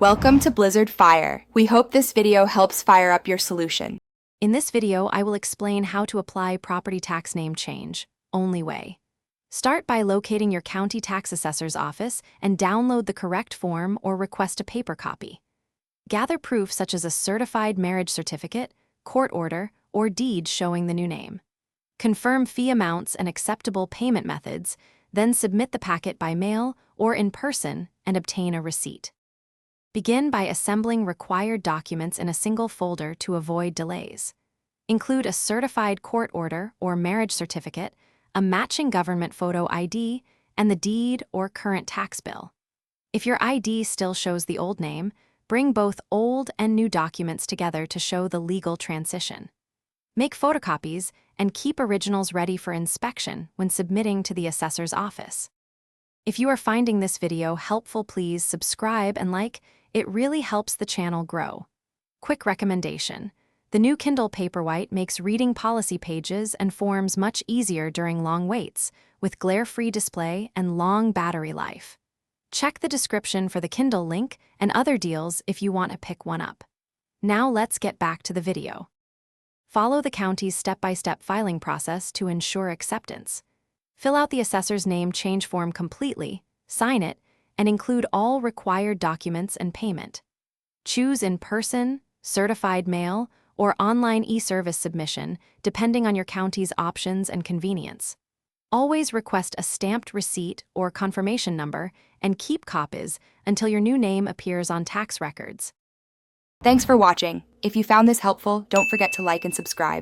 Welcome to Blizzard Fire. We hope this video helps fire up your solution. In this video, I will explain how to apply property tax name change, only way. Start by locating your county tax assessor's office and download the correct form or request a paper copy. Gather proof such as a certified marriage certificate, court order, or deed showing the new name. Confirm fee amounts and acceptable payment methods, then submit the packet by mail or in person and obtain a receipt. Begin by assembling required documents in a single folder to avoid delays. Include a certified court order or marriage certificate, a matching government photo ID, and the deed or current tax bill. If your ID still shows the old name, bring both old and new documents together to show the legal transition. Make photocopies and keep originals ready for inspection when submitting to the assessor's office. If you are finding this video helpful, please subscribe and like. It really helps the channel grow. Quick recommendation: the new Kindle Paperwhite makes reading policy pages and forms much easier during long waits, with glare-free display and long battery life. Check the description for the Kindle link and other deals if you want to pick one up. Now let's get back to the video. Follow the county's step-by-step filing process to ensure acceptance. Fill out the assessor's name change form completely, sign it, and include all required documents and payment. Choose in-person, certified mail, or online e-service submission, depending on your county's options and convenience. Always request a stamped receipt or confirmation number and keep copies until your new name appears on tax records. Thanks for watching. If you found this helpful, don't forget to like and subscribe.